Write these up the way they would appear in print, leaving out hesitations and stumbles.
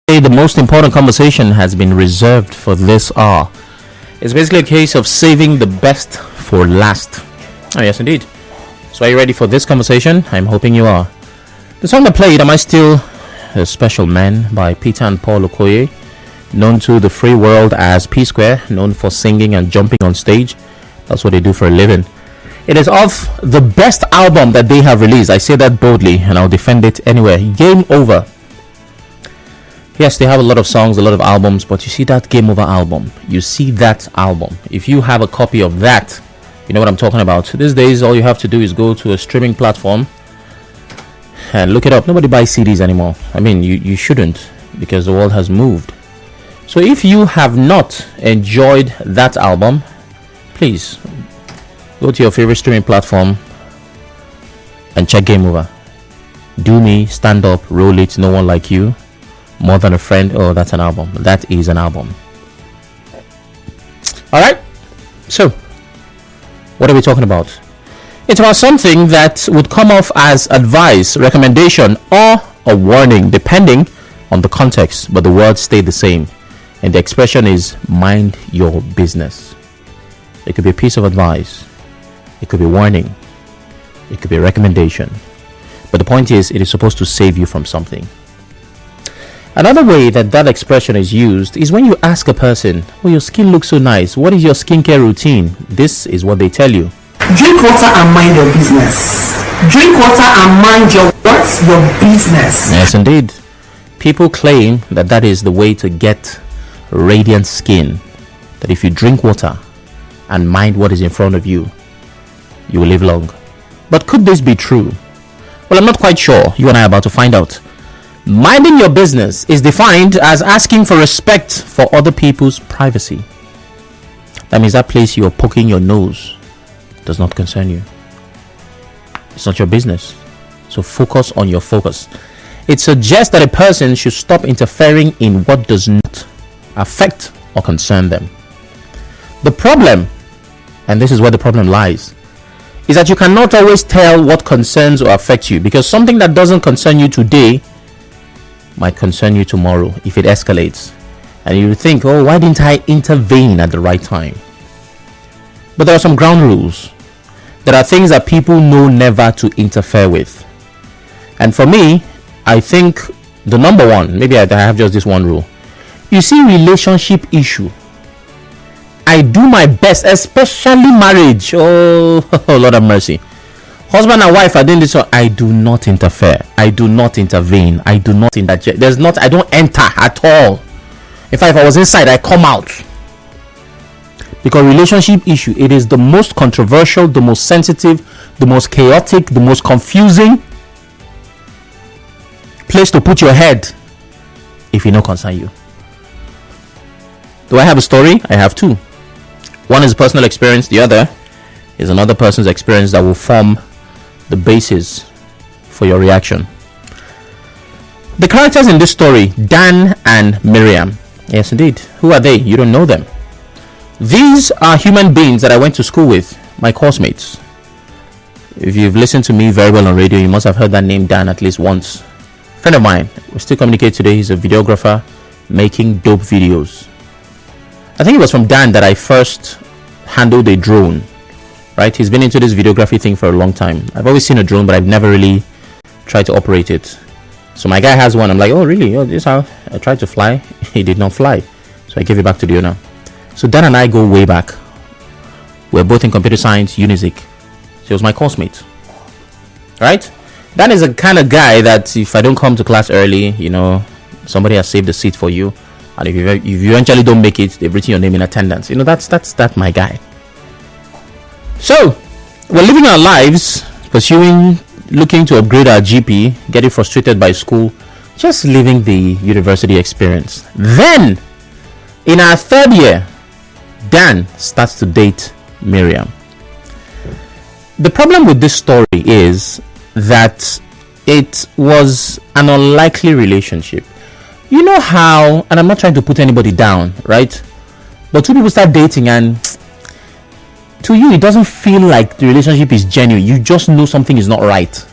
The most important conversation has been reserved for this hour. It's basically a case of saving the best for last. Oh, yes, indeed. So, are you ready for this conversation? I'm hoping you are. The song I played, Am I Still a Special Man, by Peter and Paul Okoye, known to the free world as P Square, known for singing and jumping on stage. That's what they do for a living. It is off the best album that they have released. I say that boldly, and I'll defend it anywhere. Game Over. Yes, they have a lot of songs, a lot of albums, but you see that Game Over album. You see that album. If you have a copy of that, you know what I'm talking about. These days, all you have to do is go to a streaming platform and look it up. Nobody buys CDs anymore. I mean, you shouldn't, because the world has moved. So if you have not enjoyed that album, please go to your favorite streaming platform and check Game Over. Do Me, Stand Up, Roll It, No One Like You, More Than a Friend. Oh, that's an album. That is an album. Alright, so what are we talking about? It's about something that would come off as advice, recommendation, or a warning, depending on the context, but the words stay the same. And the expression is mind your business. It could be a piece of advice. It could be warning. It could be a recommendation. But the point is, it is supposed to save you from something. Another way that expression is used is when you ask a person, oh, your skin looks so nice. What is your skincare routine? This is what they tell you. Drink water and mind your business. Drink water and mind your what? Your business. Yes, indeed. People claim that is the way to get radiant skin. That if you drink water and mind what is in front of you, you will live long. But could this be true? Well, I'm not quite sure. You and I are about to find out. Minding your business is defined as asking for respect for other people's privacy. That means that place you are poking your nose does not concern you. It's not your business. So focus on your focus. It suggests that a person should stop interfering in what does not affect or concern them. The problem, and this is where the problem lies, is that you cannot always tell what concerns or affects you, because something that doesn't concern you today might concern you tomorrow if it escalates. And you think, oh, why didn't I intervene at the right time? But there are some ground rules. There are things that people know never to interfere with. And for me, I think the number one, maybe I have just this one rule. You see, relationship issue, I do my best, especially marriage. Oh, Lord have mercy. Husband and wife are doing this, so I do not interfere. I do not intervene. I do not interject. I don't enter at all. In fact, if I was inside, I come out. Because relationship issue, it is the most controversial, the most sensitive, the most chaotic, the most confusing place to put your head if it don't concern you. Do I have a story? I have two. One is personal experience. The other is another person's experience that will form the basis for your reaction. The characters in this story, Dan and Miriam. Yes, indeed. Who are they? You don't know them. These are human beings that I went to school with, my course-mates. If you've listened to me very well on radio, you must have heard that name Dan at least once. Friend of mine, we still communicate today. He's a videographer making dope videos. I think it was from Dan that I first handled a drone. Right? He's been into this videography thing for a long time. I've always seen a drone, but I've never really tried to operate it. So my guy has one. I'm like, oh really? Oh, this how I tried to fly. He did not fly. So I gave it back to the owner. So Dan and I go way back. We're both in computer science, Unizik. So he was my course mate. Right? Dan is the kind of guy that if I don't come to class early, you know, somebody has saved the seat for you. And if you eventually don't make it, they've written your name in attendance. You know, that's my guy. So, we're living our lives, looking to upgrade our GP, getting frustrated by school, just living the university experience. Then, in our third year, Dan starts to date Miriam. The problem with this story is that it was an unlikely relationship. You know how, and I'm not trying to put anybody down, right? But two people start dating and to you, it doesn't feel like the relationship is genuine. You just know something is not right.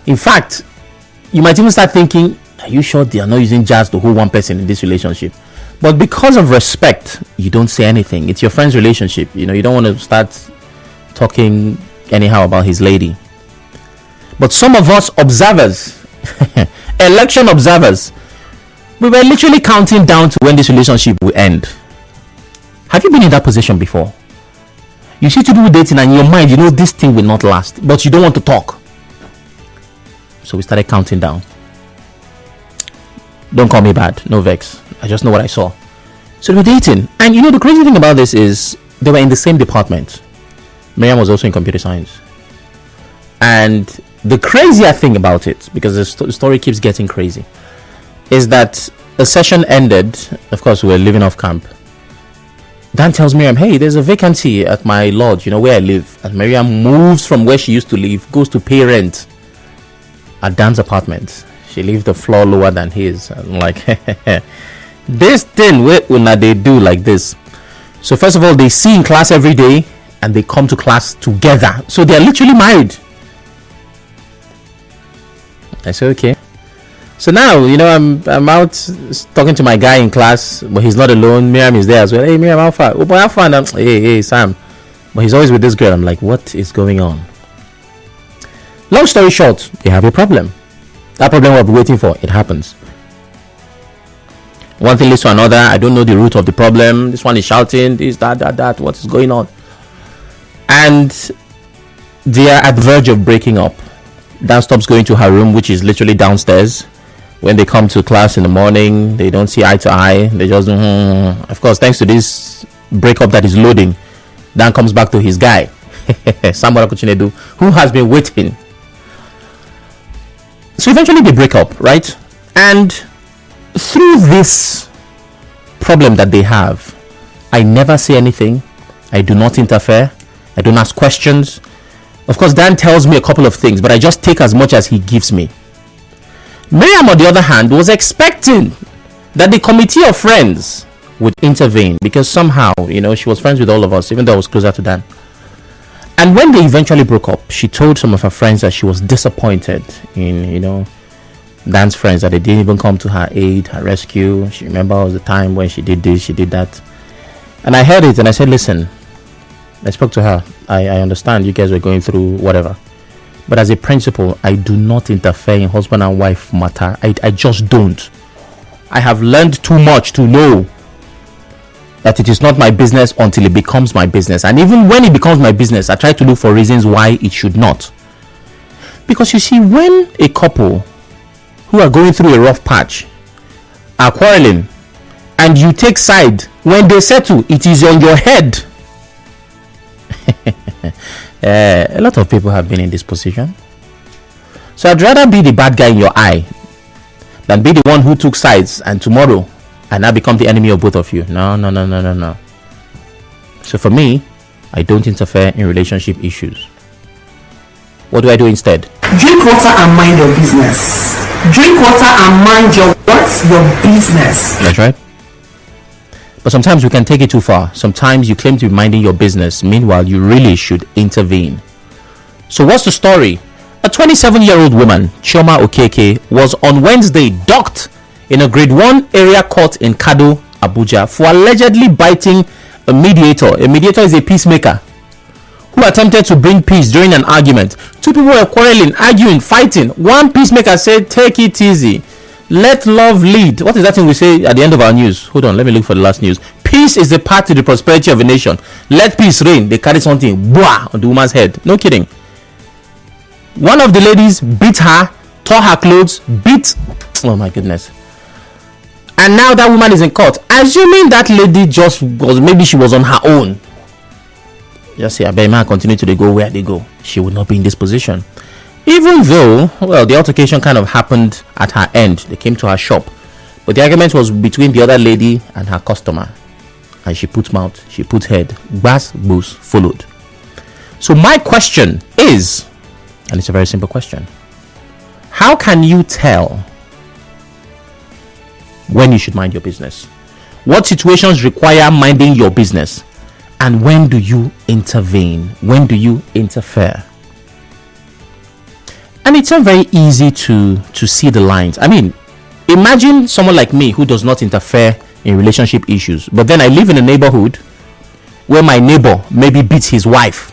In fact, you might even start thinking, are you sure they are not using jazz to hold one person in this relationship? But because of respect, you don't say anything. It's your friend's relationship. You don't want to start talking anyhow about his lady. But some of us observers, election observers, we were literally counting down to when this relationship will end. Have you been in that position before? You see two people dating and in your mind, this thing will not last, but you don't want to talk. So we started counting down. Don't call me bad, no vex. I just know what I saw. So they were dating. And the crazy thing about this is they were in the same department. Miriam was also in computer science. And the crazier thing about it, because the story keeps getting crazy, is that the session ended. Of course, we were living off camp. Dan tells Miriam, hey, there's a vacancy at my lodge, where I live. And Miriam moves from where she used to live, goes to pay rent at Dan's apartment. She leaves the floor lower than his. I'm like, this thing, what they do like this? So first of all, they see in class every day and they come to class together. So they're literally married. I said, okay. So now, I'm out talking to my guy in class, but he's not alone. Miriam is there as well. Hey, Miriam, how far? Oh, boy, how far? Hey, Sam. But he's always with this girl. I'm like, what is going on? Long story short, they have a problem. That problem we'll be waiting for, it happens. One thing leads to another. I don't know the root of the problem. This one is shouting, this, that. What is going on? And they are at the verge of breaking up. Dan stops going to her room, which is literally downstairs. When they come to class in the morning, they don't see eye to eye. They just Of course, thanks to this breakup that is loading, Dan comes back to his guy, Samuel Akuchinedu, who has been waiting. So eventually they break up, right? And through this problem that they have, I never say anything. I do not interfere. I don't ask questions. Of course, Dan tells me a couple of things, but I just take as much as he gives me. Miriam, on the other hand, was expecting that the committee of friends would intervene because somehow, she was friends with all of us, even though I was closer to Dan. And when they eventually broke up, she told some of her friends that she was disappointed in, Dan's friends, that they didn't even come to her aid, her rescue. She remembers the time when she did this, she did that. And I heard it and I said, listen, I spoke to her. I understand you guys were going through whatever. But as a principle, I do not interfere in husband and wife matter. I just don't. I have learned too much to know that it is not my business until it becomes my business. And even when it becomes my business, I try to look for reasons why it should not. Because you see, when a couple who are going through a rough patch are quarreling and you take side, when they settle, it is on your head. A lot of people have been in this position. So I'd rather be the bad guy in your eye than be the one who took sides and tomorrow I now become the enemy of both of you. No. So for me, I don't interfere in relationship issues. What do I do instead? Drink water and mind your business. Drink water and mind your business. That's right. But sometimes we can take it too far. Sometimes you claim to be minding your business. Meanwhile, you really should intervene. So what's the story? A 27-year-old woman, Chioma Okeke, was on Wednesday docked in a grade 1 area court in Kado, Abuja, for allegedly biting a mediator. A mediator is a peacemaker who attempted to bring peace during an argument. Two people were quarreling, arguing, fighting. One peacemaker said, take it easy. Let love lead. What is that thing we say at the end of our news? Hold on, let me look for the last news. Peace is the path to the prosperity of a nation. Let peace reign. They carry something on the woman's head. No kidding. One of the ladies beat her, tore her clothes, oh my goodness. And now that woman is in court. Assuming that lady maybe she was on her own. Just say, I bet man continue to go where they go. She would not be in this position. Even though, the altercation kind of happened at her end. They came to her shop. But the argument was between the other lady and her customer. And she put mouth, she put head. Bass, boost followed. So my question is, and it's a very simple question. How can you tell when you should mind your business? What situations require minding your business? And when do you intervene? When do you interfere? And it's not very easy to see the lines. I mean, Imagine someone like me who does not interfere in relationship issues, but then I live in a neighborhood where my neighbor maybe beats his wife.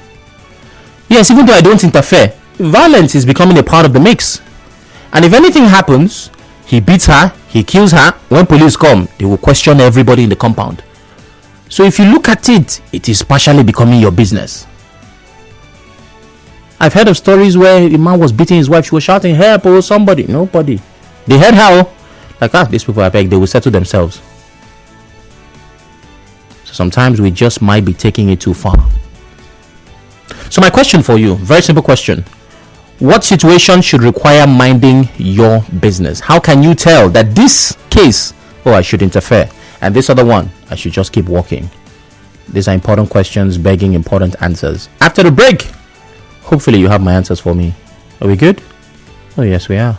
Yes, even though I don't interfere, violence is becoming a part of the mix. And if anything happens, he beats her, he kills her. When police come, they will question everybody in the compound. So if you look at it, it is partially becoming your business. I've heard of stories where a man was beating his wife. She was shouting, help, oh, somebody. Nobody. They heard how. Like, these people are big. They will settle themselves. So sometimes we just might be taking it too far. So my question for you, very simple question. What situation should require minding your business? How can you tell that this case, I should interfere, and this other one, I should just keep walking? These are important questions begging important answers. After the break, hopefully you have my answers for me. Are we good? Oh yes, we are.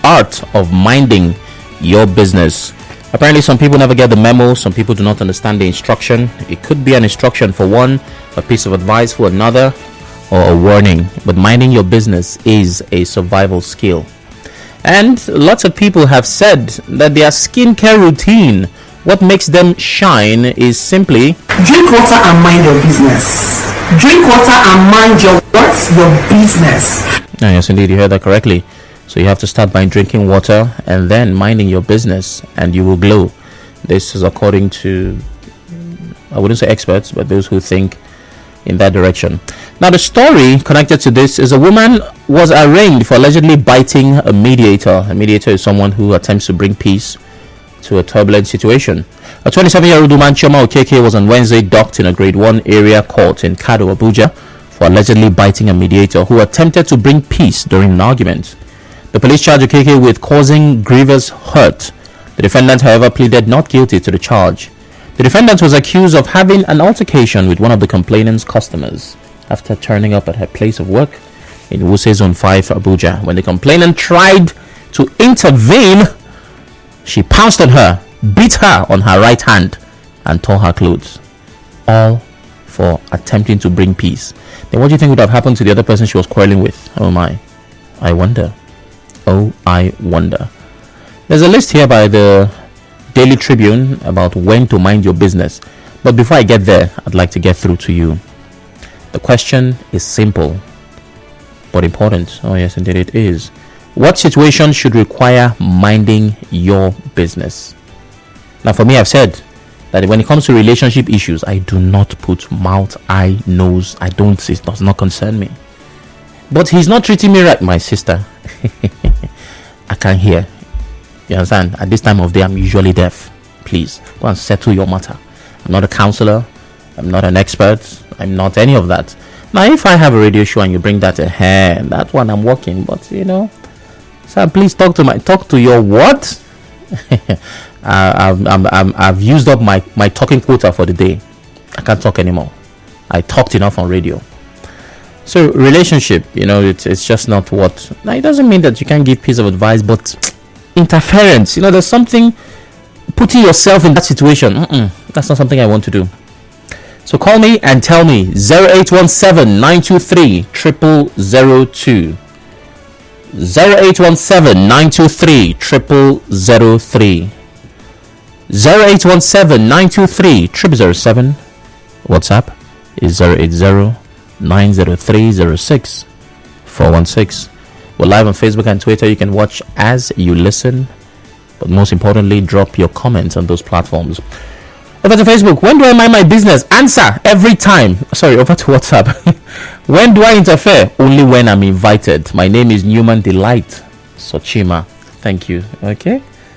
art of minding your business. Apparently, some people never get the memo. Some people do not understand the instruction. It could be an instruction for one, a piece of advice for another, or a warning. But minding your business is a survival skill. And lots of people have said that their skincare routine, what makes them shine, is simply drink water and mind your business. Drink water and mind your business. Yes, indeed, you heard that correctly. So you have to start by drinking water and then minding your business, and you will glow. This is according to, I wouldn't say experts, but those who think in that direction. Now, the story connected to this is a woman was arraigned for allegedly biting a mediator. A mediator is someone who attempts to bring peace to a turbulent situation. A 27-year-old woman, Chioma Okeke, was on Wednesday docked in a grade 1 area court in Kado, Abuja, for allegedly biting a mediator who attempted to bring peace during an argument. The police charged Okeke with causing grievous hurt. The defendant, however, pleaded not guilty to the charge. The defendant was accused of having an altercation with one of the complainant's customers after turning up at her place of work in Wuse Zone 5, Abuja. When the complainant tried to intervene, she pounced on her, beat her on her right hand, and tore her clothes. All for attempting to bring peace. Then what do you think would have happened to the other person she was quarreling with? Oh my. I wonder. Oh, I wonder. There's a list here by the Daily Tribune about when to mind your business. But before I get there, I'd like to get through to you. The question is simple, but important. Oh yes, indeed it is. What situation should require minding your business? Now, for me, I've said that when it comes to relationship issues, I do not put mouth, eye, nose. It does not concern me. But he's not treating me right, my sister. I can't hear. You understand? At this time of day, I'm usually deaf. Please, go and settle your matter. I'm not a counselor. I'm not an expert. I'm not any of that. Now, if I have a radio show and you bring that that one I'm working. But, sir, please talk to your what? I've used up my talking quota for the day. I can't talk anymore. I talked enough on radio. So relationship, it's just not what. Now, it doesn't mean that you can't give piece of advice, but interference, there's something, putting yourself in that situation. That's not something I want to do. So call me and tell me 0817-923-0002. 0817-923-0003. 0817-923-0007. WhatsApp is 080-903-06-416. We're live on Facebook and Twitter. You can watch as you listen, but most importantly, drop your comments on those platforms. Over to Facebook. When do I mind my business? Answer every time. Sorry, over to WhatsApp. When do I interfere? Only when I'm invited. My name is Newman Delight Sochima. Thank you. Okay.